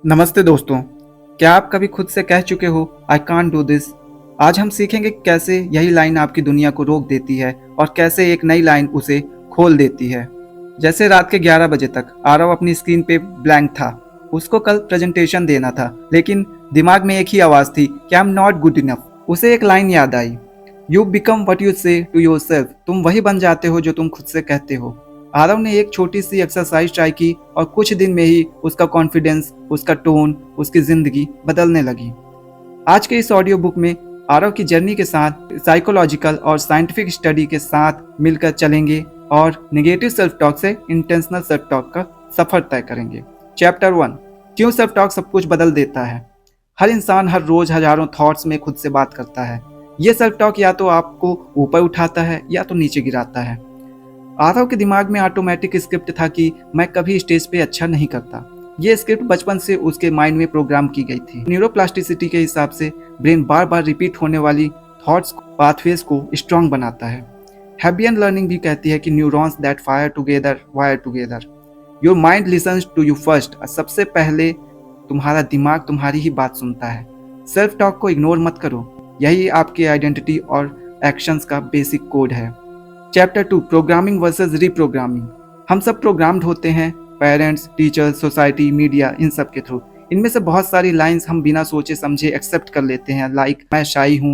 नमस्ते दोस्तों। क्या आप कभी खुद से कह चुके हो आई कांट डू दिस? आज हम सीखेंगे कैसे यही लाइन आपकी दुनिया को रोक देती है और कैसे एक नई लाइन उसे खोल देती है। जैसे रात के 11 बजे तक आरव अपनी स्क्रीन पे ब्लैंक था। उसको कल प्रेजेंटेशन देना था, लेकिन दिमाग में एक ही आवाज़ थी कि आई एम नॉट गुड इनफ। उसे एक लाइन याद आई, यू बिकम वट यू से टू योर सेल्फ। तुम वही बन जाते हो जो तुम खुद से कहते हो। आरव ने एक छोटी सी एक्सरसाइज ट्राई की और कुछ दिन में ही उसका कॉन्फिडेंस, उसका टोन, उसकी जिंदगी बदलने लगी। आज के इस ऑडियो बुक में आरव की जर्नी के साथ साइकोलॉजिकल और साइंटिफिक स्टडी के साथ मिलकर चलेंगे और नेगेटिव सेल्फ टॉक से इंटेंशनल सेल्फ टॉक का सफर तय करेंगे। चैप्टर 1, क्यों सेल्फ टॉक सब कुछ बदल देता है। हर इंसान हर रोज हजारों थॉट्स में खुद से बात करता है। ये सेल्फ टॉक या तो आपको ऊपर उठाता है या तो नीचे गिराता है। आरव के दिमाग में ऑटोमेटिक स्क्रिप्ट था कि मैं कभी स्टेज पे अच्छा नहीं करता। ये स्क्रिप्ट बचपन से उसके माइंड में प्रोग्राम की गई थी। न्यूरोप्लास्टिसिटी के हिसाब से ब्रेन बार बार रिपीट होने वाली थॉट्स पाथवेज को स्ट्रांग बनाता है। हैबियन लर्निंग भी कहती है कि neurons that fire together wire together. Your mind listens to you first. सबसे पहले तुम्हारा दिमाग तुम्हारी ही बात सुनता है। सेल्फ टॉक को इग्नोर मत करो, यही आपके आइडेंटिटी और एक्शंस का बेसिक कोड है। Chapter 2, programming versus reprogramming. हम सब प्रोग्राम्ड होते हैं, पेरेंट्स, टीचर्स, सोसाइटी, मीडिया, इन सब के थ्रू। इनमें से बहुत सारी लाइंस हम बिना सोचे समझे एक्सेप्ट कर लेते हैं, लाइक मैं शाई हूँ,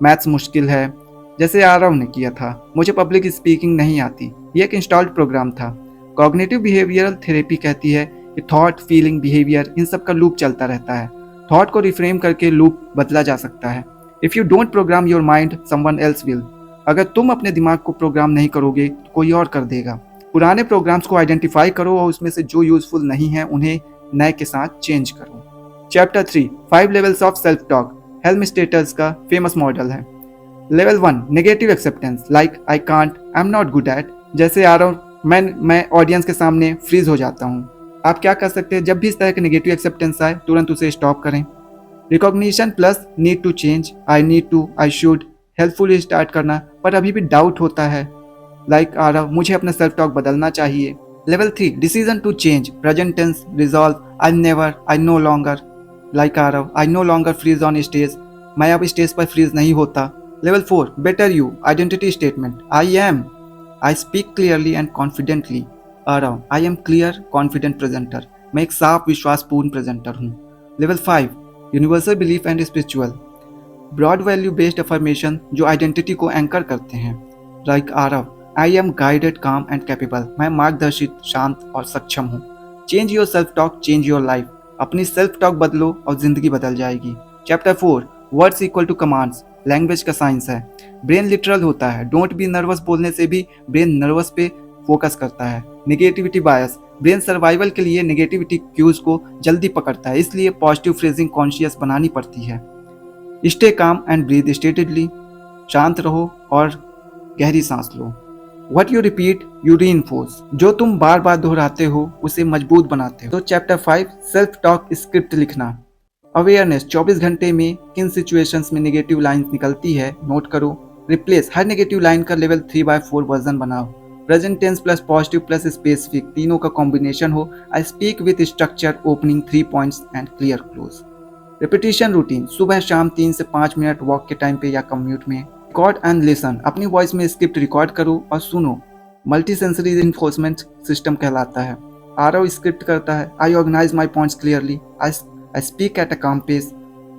मैथ्स मुश्किल है, जैसे आरव ने किया था, मुझे पब्लिक स्पीकिंग नहीं आती। ये एक इंस्टॉल्ड प्रोग्राम था। कॉग्निटिव बिहेवियरल थेरेपी कहती है कि थॉट, फीलिंग, बिहेवियर, इन सब का लूप चलता रहता है। थॉट को रिफ्रेम करके लूप बदला जा सकता है। If you don't programme your mind, someone else will. अगर तुम अपने दिमाग को प्रोग्राम नहीं करोगे तो कोई और कर देगा। पुराने प्रोग्राम्स को आइडेंटिफाई करो और उसमें से जो यूजफुल नहीं है उन्हें नए के साथ चेंज करो। Chapter 3, 5 levels of self talk. Helmstetter's का फेमस मॉडल है। Level 1, negative acceptance, like I can't, I am not good at. जैसे आरव, मैं ऑडियंस के सामने फ्रीज हो जाता हूँ। आप क्या कर सकते हैं, जब भी इस तरह के नेगेटिव एक्सेप्टेंस आए तुरंत उसे स्टॉप करें। Recognition plus need to change, I need to, I should, helpful start करना पर अभी भी डाउट होता है, लाइक आरव, मुझे अपना सेल्फ टॉक बदलना चाहिए। Level 3, decision to change, present tense, resolve, I never, I no longer, like Aarav, I no longer freeze on stage, मैं अब स्टेज पर फ्रीज नहीं होता। Level 4, better you, identity statement, I am, I speak clearly and confidently, Aarav, I am clear confident presenter, मैं एक साफ विश्वासपूर्ण presenter हूँ। Level 5, universal belief and spiritual, broad value based affirmation जो आइडेंटिटी को एंकर करते हैं, like Aarav, I am guided, calm and capable, मैं मार्गदर्शित, शांत और सक्षम हूँ। Change your self talk, change your life. अपनी सेल्फ टॉक बदलो और जिंदगी बदल जाएगी। Chapter 4, words equal to commands, language का साइंस है। ब्रेन लिटरल होता है, डोंट बी नर्वस बोलने से भी ब्रेन नर्वस पे फोकस करता है। नेगेटिविटी बायस, ब्रेन सर्वाइवल के लिए नेगेटिविटी क्यूज को जल्दी पकड़ता है, इसलिए पॉजिटिव फ्रेजिंग कॉन्शियस बनानी पड़ती है। स्टे काम एंड ब्रीथ स्टेटेडली, शांत रहो और गहरी सांस लो। What you repeat you reinforce, जो तुम बार बार दोहराते हो उसे मजबूत बनाते हो। तो चैप्टर 5, सेल्फ टॉक स्क्रिप्ट लिखना। अवेयरनेस, 24 घंटे में किन सिचुएशंस में नेगेटिव लाइंस निकलती है नोट करो। रिप्लेस, हर नेगेटिव लाइन का लेवल 3/4 वर्जन बनाओ। Present tens plus positive plus specific, तीनों का कॉम्बिनेशन हो। I speak with structure, opening 3 points and clear close. Repetition routine, सुबह शाम 3 से 5 मिनट वॉक के टाइम पे या कम्यूट में। रिकॉर्ड एंड लिसन, अपनी वॉइस में स्क्रिप्ट रिकॉर्ड करो और सुनो। मल्टी सेंसरी इन्फोर्समेंट सिस्टम कहलाता है। आरव स्क्रिप्ट करता है, I organise my points clearly, I speak at a calm pace,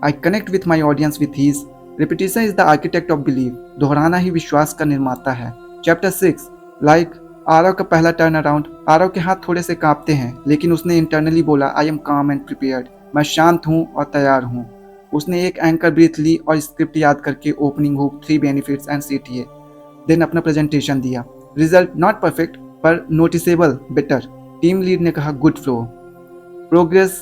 I connect with my audience with ease. Repetition is the architect of believe, दोहराना ही विश्वास का निर्माता है। चैप्टर 6, लाइक आरव का पहला टर्न अराउंड। आरव के हाथ थोड़े से कांपते हैं, लेकिन उसने इंटरनली बोला, आई एम काम एंड प्रिपेयर्ड, मैं शांत हूँ और तैयार हूँ। उसने एक एंकर ब्रीथ ली और स्क्रिप्ट याद करके opening hook, 3 benefits and CTA, then अपना प्रेजेंटेशन दिया। रिजल्ट नॉट परफेक्ट पर नोटिसेबल, बेटर। टीम लीड ने कहा, good flow, progress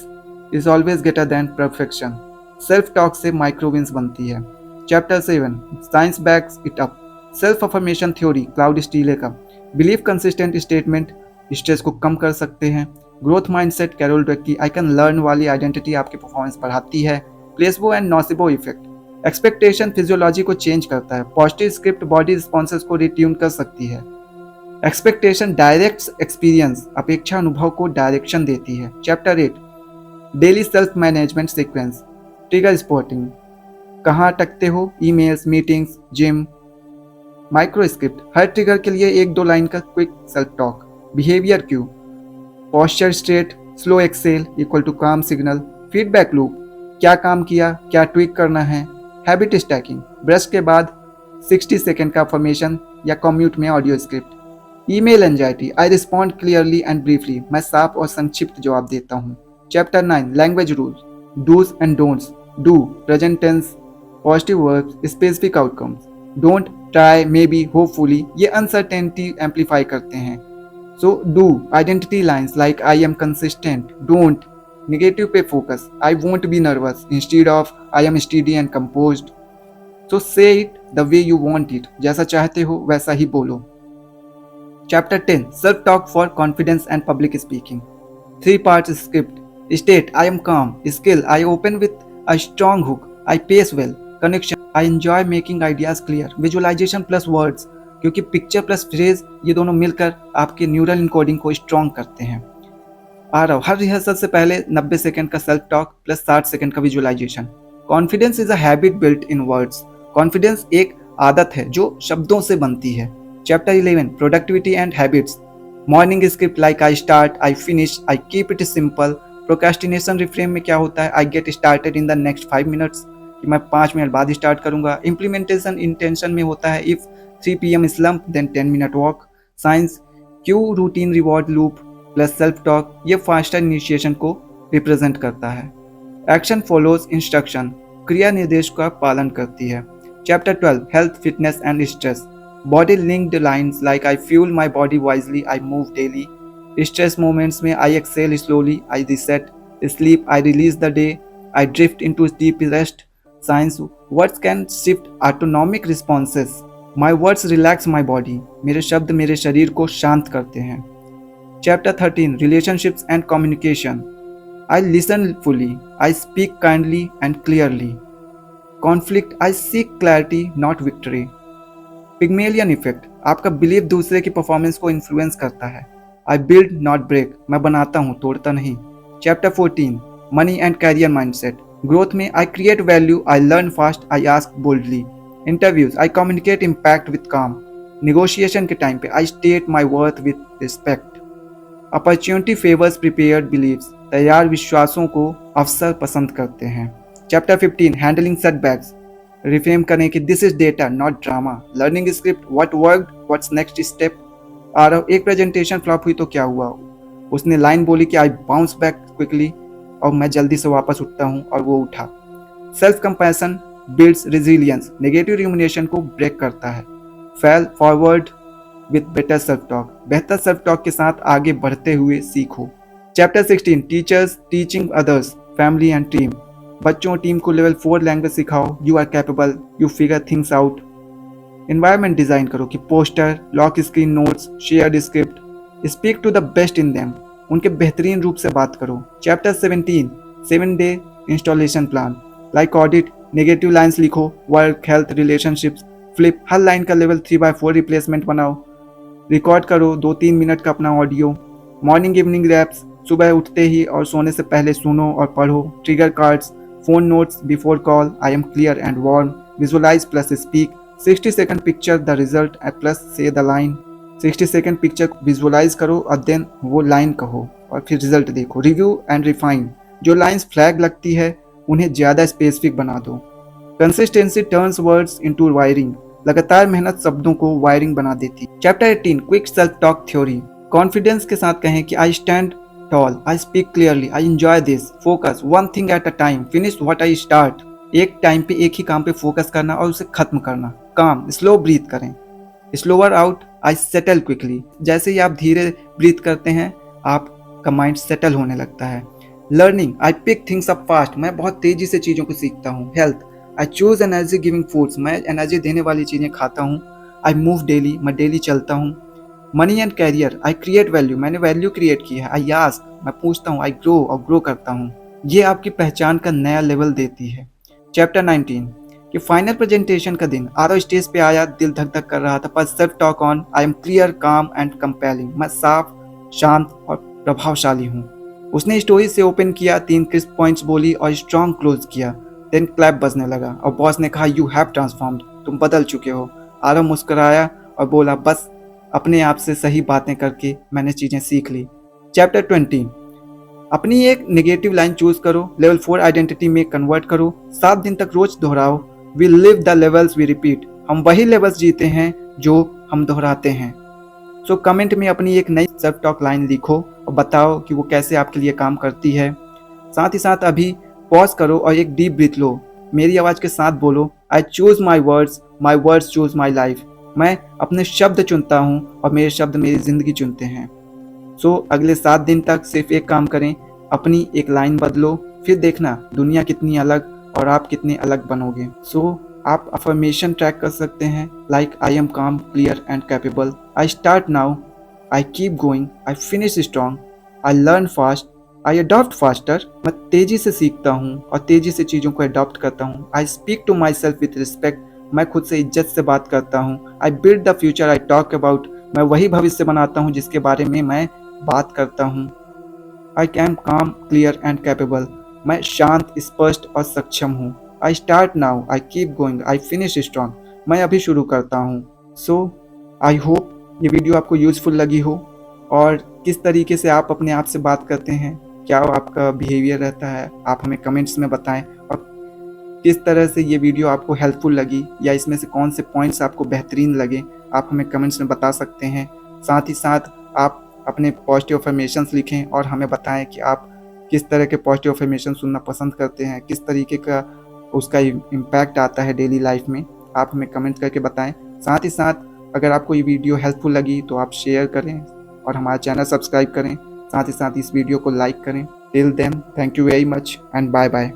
is always greater than perfection. Self talk से माइक्रो विंस बनती है। Chapter 7, science backs it up, self affirmation theory, Claude Steele का। Believe consistent statement stress को कम कर सकते हैं। ग्रोथ माइंडसेट, कैरोल ड्वेक की आई कैन लर्न वाली आइडेंटिटी आपकी परफॉर्मेंस बढ़ाती है। Placebo and nocebo effect, expectation physiology को चेंज करता है। पॉजिटिव स्क्रिप्ट बॉडी रिस्पॉन्सेस को रिट्यून कर सकती है। एक्सपेक्टेशन डायरेक्ट एक्सपीरियंस, अपेक्षा अनुभव को डायरेक्शन देती है। Chapter 8, daily self management sequence, trigger spotting, कहाँ अटकते हो, emails, meetings, gym, micro script, हर ट्रिगर के लिए एक दो लाइन का quick self talk, behaviour cue, posture straight, slow exhale equal to calm signal, feedback loop, क्या काम किया, क्या ट्विक करना है, हैबिट स्टैकिंग, ब्रश के बाद 60 सेकेंड का फॉर्मेशन या कम्यूट में audio script, email anxiety, I respond clearly and briefly, मैं साफ और संक्षिप्त जवाब देता हूँ। Chapter 9 language rules, dos and don'ts, do present tense, positive verbs, specific outcomes, don't, try, maybe, hopefully ये अनसर्टेनिटी एम्पलीफाई करते हैं। So do identity lines like I am consistent, don't negative पे focus, I won't be nervous instead of I am steady and composed. So say it the way you want it, जैसा चाहते हो वैसा ही बोलो। Chapter 10 self talk for confidence and public speaking, 3 parts script, state I am calm, skill I open with a strong hook, I pace well, connection I enjoy making ideas clear, visualization plus words, क्योंकि picture plus phrase ये दोनों मिलकर आपके neural encoding को strong करते हैं। आ रहा हूँ, हर रिहर्सल से पहले 90 सेकंड का सेल्फ टॉक प्लस 60 सेकंड का visualisation. Confidence is a habit built in words, confidence एक आदत है जो शब्दों से बनती है। Chapter 11 productivity and habits, morning script like I start, I finish, I keep it simple. Procrastination reframe में क्या होता है, I get started in the next 5 minutes, कि मैं 5 मिनट बाद स्टार्ट करूंगा। इम्प्लीमेंटेशन इंटेंशन में होता है if 3 PM slump then 10 minute walk. Science cue routine reward loop plus self talk, ये फास्टर इनिशिएशन को रिप्रेजेंट करता है। एक्शन फॉलोज इंस्ट्रक्शन, क्रिया निर्देश का पालन करती है। Chapter 12 health fitness and stress, body linked lines like I fuel my body wisely, I move daily. Stress moments में I exhale slowly, I reset. Sleep I release the day, I drift into deep rest. Science words can shift autonomic responses, my words relax my body, मेरे शब्द मेरे शरीर को शांत करते हैं। Chapter 13 relationships and communication, I listen fully, I speak kindly and clearly. Conflict I seek clarity not victory. Pygmalion effect, आपका believe दूसरे की परफॉर्मेंस को इन्फ्लुएंस करता है। आई बिल्ड नॉट ब्रेक, मैं बनाता हूँ तोड़ता नहीं। Chapter 14 money and career mindset, growth में I create value, I learn fast, I ask boldly. Interviews I communicate impact with calm. Negotiation के टाइम पे I state my worth with respect. Opportunity favours prepared believes, तैयार विश्वासों को अवसर पसंद करते हैं। चैप्टर 15 हैंडलिंग सेटबैक्स, रिफ्रेम करें कि this is data not drama. Learning script what worked, what's next step. आ रहा, एक प्रेजेंटेशन फ्लॉप हुई तो क्या हुआ, उसने लाइन बोली कि आई बाउंस बैक क्विकली, और मैं जल्दी से वापस उठता हूँ, और वो उठा। Self compassion builds resilience, negative rumination को ब्रेक करता है। Fail forward with better self talk, बेहतर सेल्फ टॉक के साथ आगे बढ़ते हुए सीखो। Chapter 16 teachers teaching others, family and team, बच्चों टीम को लेवल 4 लैंग्वेज सिखाओ, you are capable, you figure things out. Environment design करो कि poster, lock screen notes, shared script, speak to the best in them, उनके बेहतरीन रूप से बात करो। Chapter 17 7 day installation plan, like audit, negative lines लिखो, वर्क, हेल्थ, रिलेशनशिप्स, फ्लिप, हर line का लेवल 3/4 रिप्लेसमेंट बनाओ। रिकॉर्ड करो 2-3 मिनट का अपना ऑडियो। मॉर्निंग इवनिंग रैप्स, सुबह उठते ही और सोने से पहले सुनो और पढ़ो। Trigger cards, phone notes before call, I am clear and warm, visualise plus speak. 60 second picture the result plus say the line, 60 second picture visualise करो और देन वो लाइन कहो और फिर रिजल्ट देखो। रिव्यू एंड रिफाइन, जो lines flag लगती है उन्हें ज़्यादा स्पेसिफिक बना दो। Consistency turns words into wiring, लगातार मेहनत शब्दों को वायरिंग बना देती। Chapter 18 quick self talk theory, confidence के साथ कहें कि I stand toll, I speak clearly, I enjoy this, focus one thing at a time, finish what I start, एक टाइम पे एक ही काम पे फोकस करना और उसे खत्म करना। काम, स्लो ब्रीथ करें। स्लोअर आउट, आई सेटल क्विकली, जैसे ही आप धीरे ब्रीथ करते हैं आपका माइंड सेटल होने लगता है। Learning, I pick things up fast, मैं बहुत तेजी से चीज़ों को सीखता हूँ। Health, I choose energy giving foods, मैं एनर्जी देने वाली चीज़ें खाता हूँ। आई मूव डेली, मैं डेली चलता हूँ। Money and career, I create value, मैंने वैल्यू क्रिएट की है। आई आस्क, मैं पूछता हूँ। आई ग्रो, और ग्रो करता हूँ। ये आपकी पहचान का नया लेवल देती है। चैप्टर 19 कि फाइनल प्रेजेंटेशन का दिन, आरव स्टेज पे आया, दिल धक धक कर रहा था, पर self talk on, I am clear, काम एंड कंपेलिंग, मैं साफ, शांत और प्रभावशाली हूँ। उसने स्टोरी से ओपन किया, 3 क्रिस्प पॉइंट्स बोली और स्ट्रॉन्ग क्लोज किया। देन क्लैप बजने लगा और बॉस ने कहा, यू हैव ट्रांसफॉर्म्ड, तुम बदल चुके हो। आरव मुस्कुराया और बोला, बस अपने आप से सही बातें करके मैंने चीज़ें सीख ली। चैप्टर 20। अपनी एक नेगेटिव लाइन चूज करो, लेवल 4 आइडेंटिटी में कन्वर्ट करो, 7 दिन तक रोज दोहराओ। We live the levels we repeat, हम वही लेवल्स जीते हैं जो हम दोहराते हैं। सो कमेंट में अपनी एक नई सेल्फ टॉक लाइन लिखो और बताओ कि वो कैसे आपके लिए काम करती है। साथ ही साथ अभी पॉज करो और एक डीप ब्रीथ लो। मेरी आवाज़ के साथ बोलो, I choose my words choose my life. मैं अपने शब्द चुनता हूँ और मेरे शब्द मेरी ज़िंदगी चुनते हैं। सो अगले 7 दिन तक सिर्फ एक काम करें, अपनी एक लाइन बदलो, फिर देखना दुनिया कितनी अलग और आप कितने अलग बनोगे। सो आप अफर्मेशन ट्रैक कर सकते हैं, लाइक आई एम काम, clear and capable, I start now, I keep going, I finish strong, I learn fast, I adopt faster. मैं तेजी से सीखता हूँ और तेजी से चीज़ों को अडॉप्ट करता हूँ। I speak to my self with respect, मैं खुद से इज्जत से बात करता हूँ। I build the future I talk about, मैं वही भविष्य बनाता हूँ जिसके बारे में मैं बात करता हूँ। आई कैम काम, क्लियर एंड कैपेबल, मैं शांत, स्पष्ट और सक्षम हूँ। I start now, I keep going, I finish strong, मैं अभी शुरू करता हूँ। सो आई होप ये वीडियो आपको यूजफुल लगी हो और किस तरीके से आप अपने आप से बात करते हैं, क्या आपका बिहेवियर रहता है, आप हमें कमेंट्स में बताएं। और किस तरह से ये वीडियो आपको हेल्पफुल लगी या इसमें से कौन से पॉइंट्स आपको बेहतरीन लगे, आप हमें कमेंट्स में बता सकते हैं। साथ ही साथ आप अपने पॉजिटिव अफर्मेशंस लिखें और हमें बताएं कि आप किस तरह के पॉजिटिव अफर्मेशन सुनना पसंद करते हैं, किस तरीके का उसका इम्पैक्ट आता है डेली लाइफ में, आप हमें कमेंट करके बताएं। साथ ही साथ अगर आपको ये वीडियो हेल्पफुल लगी तो आप शेयर करें और हमारा चैनल सब्सक्राइब करें। साथ ही साथ इस वीडियो को लाइक करें। Till then, thank you very much and bye bye.